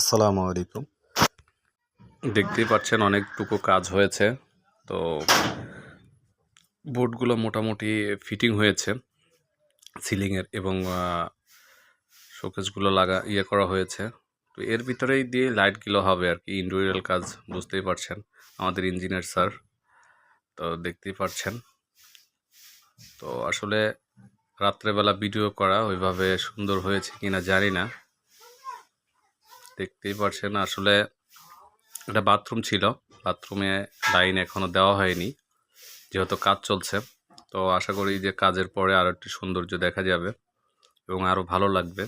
আসসালামু আলাইকুম। দেখতেই পাচ্ছেন অনেকটুকু কাজ হয়েছে। তো বোর্ডগুলো মোটামুটি ফিটিং হয়েছে সিলিংয়ের এবং শোকেসগুলো করা হয়েছে। তো এর ভিতরেই দিয়ে লাইটগুলো হবে আর কি, ইন্টেরিয়র কাজ বুঝতেই পারছেন, আমাদের ইঞ্জিনিয়ার স্যার। তো দেখতেই পাচ্ছেন। তো আসলে রাত্রেবেলা ভিডিও করা ওইভাবে সুন্দর হয়েছে কিনা জানি না। দেখতেই পাচ্ছেন আসলে একটা বাথরুম ছিল, বাথরুমে লাইন এখনও দেওয়া হয়নি যেহেতু কাজ চলছে। তো আশা করি যে কাজের পরে আরও একটু সৌন্দর্য দেখা যাবে এবং আরও ভালো লাগবে।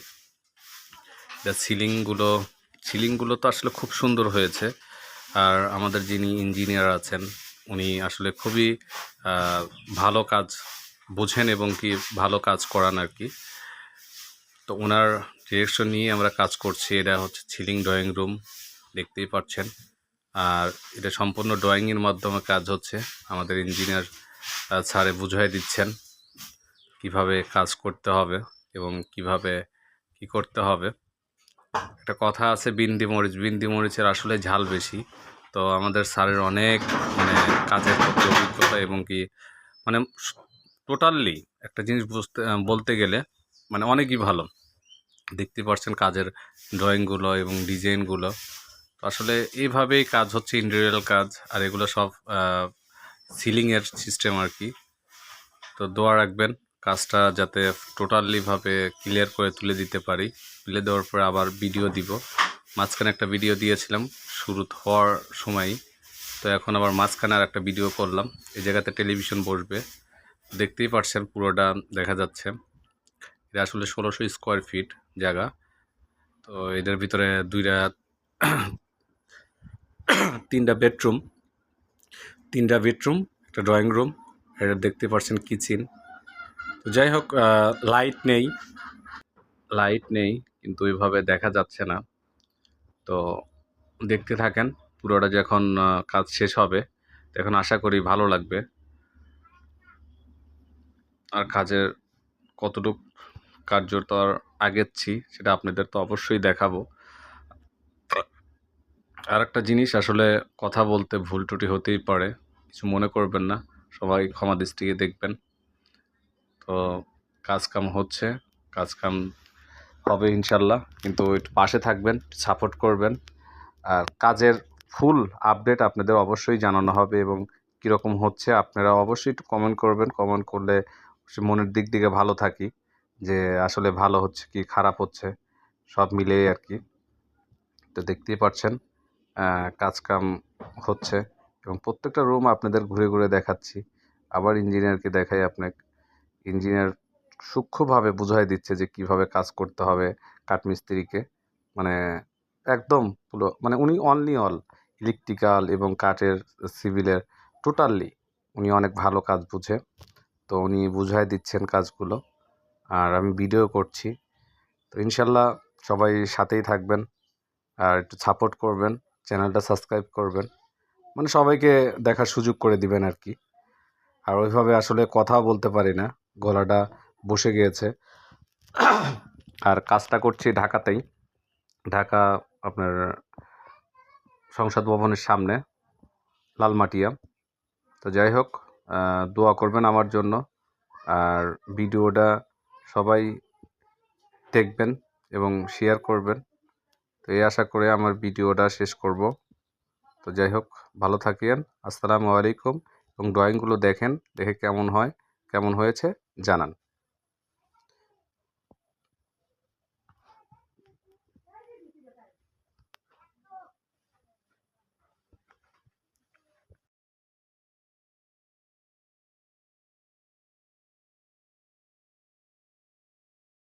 সিলিংগুলো তো আসলে খুব সুন্দর হয়েছে। আর আমাদের যিনি ইঞ্জিনিয়ার আছেন উনি আসলে খুবই ভালো কাজ বোঝেন এবং কি ভালো কাজ করান আর কি। তো ওনার ডিরেকশন নিয়ে আমরা কাজ করছি। এটা হচ্ছে সিলিং ড্রয়িং রুম, দেখতেই পাচ্ছেন। আর এটা সম্পূর্ণ ড্রয়িংয়ের মাধ্যমে কাজ হচ্ছে। আমাদের ইঞ্জিনিয়ার স্যারে বুঝাই দিচ্ছেন কিভাবে কাজ করতে হবে এবং কিভাবে কি করতে হবে। একটা কথা আছে, বিন্দি মরিচের আসলে ঝাল বেশি। তো আমাদের স্যারের অনেক কাজের প্রতি অভিজ্ঞতা এবং কি মানে টোটালি একটা জিনিস বলতে গেলে অনেকই ভালো। দেখতে পাচ্ছেন কাজের ড্রয়িংগুলো এবং ডিজাইনগুলো। তো আসলে এইভাবেই কাজ হচ্ছে, ইন্টেরিয়র কাজ। আর এগুলো সব সিলিংয়ের সিস্টেম আর কি। তো দোয়া রাখবেন কাজটা যাতে টোটালিভাবে ক্লিয়ার করে তুলে দিতে পারি। তুলে দেওয়ার পরে আবার ভিডিও দিব। মাঝখানে একটা ভিডিও দিয়েছিলাম শুরু হওয়ার সময়ই। তো এখন আবার মাঝখানে আর একটা ভিডিও করলাম। এই জায়গাতে টেলিভিশন বসবে, দেখতেই পাচ্ছেন পুরোটা দেখা যাচ্ছে। এটা আসলে 1600 স্কোয়ার ফিট জায়গা। তো এদের ভিতরে তিনটা বেডরুম, একটা ড্রয়িং রুম, এটা দেখতে পাচ্ছেন কিচেন। তো যাই হোক, লাইট নেই কিন্তু ওইভাবে দেখা যাচ্ছে না। তো দেখতে থাকেন পুরোটা, যখন কাজ শেষ হবে তখন আশা করি ভালো লাগবে। আর কাজের কতটুকু কার্যকর আগেচ্ছি সেটা আপনাদের তো অবশ্যই দেখাবো। আর একটা জিনিস, আসলে কথা বলতে ভুল ত্রুটি হতেই পারে, কিছু মনে করবেন না, সবাই ক্ষমা দৃষ্টিতে দেখবেন। তো কাজকাম হচ্ছে, কাজকাম হবে ইনশাল্লাহ, কিন্তু একটু পাশে থাকবেন, সাপোর্ট করবেন। আর কাজের ফুল আপডেট আপনাদের অবশ্যই জানানো হবে এবং কীরকম হচ্ছে আপনারা অবশ্যই একটু কমেন্ট করবেন। কমেন্ট করলে মনের দিক থেকে ভালো থাকি যে আসলে ভালো হচ্ছে কি খারাপ হচ্ছে, সব মিলিয়ে আর কি। তো দেখতেই পাচ্ছেন কাজকাম হচ্ছে এবং প্রত্যেকটা রুম আপনাদের ঘুরে ঘুরে দেখাচ্ছি। আবার ইঞ্জিনিয়ারকে দেখাই আপনাকে। ইঞ্জিনিয়ার সূক্ষ্মভাবে বুঝাই দিচ্ছে যে কিভাবে কাজ করতে হবে কাঠমিস্ত্রিকে। মানে একদম পুরো উনি অল ইলেকট্রিক্যাল এবং কাঠের, সিভিলের টোটালি উনি অনেক ভালো কাজ বুঝে। তো উনি বুঝাই দিচ্ছেন কাজগুলো আর আমি ভিডিও করছি। তো ইনশাল্লাহ সবাই সাথেই থাকবেন আর একটু সাপোর্ট করবেন, চ্যানেলটা সাবস্ক্রাইব করবেন, সবাইকে দেখার সুযোগ করে দিবেন আর কি। আর ওইভাবে আসলে কথাও বলতে পারি না, গলাটা বসে গিয়েছে। আর কাজটা করছি ঢাকাতেই, ঢাকা আপনার সংসদ ভবনের সামনে, লালমাটিয়া। তো যাই হোক, দোয়া করবেন আমার জন্য আর ভিডিওটা সবাই দেখবেন এবং শেয়ার করবেন। তো এই আশা করে আমার ভিডিওটা শেষ করব। তো যাই হোক, ভালো থাকেন। আসসালামু আলাইকুম। এবং ড্রয়িংগুলো দেখে কেমন হয়েছে জানান।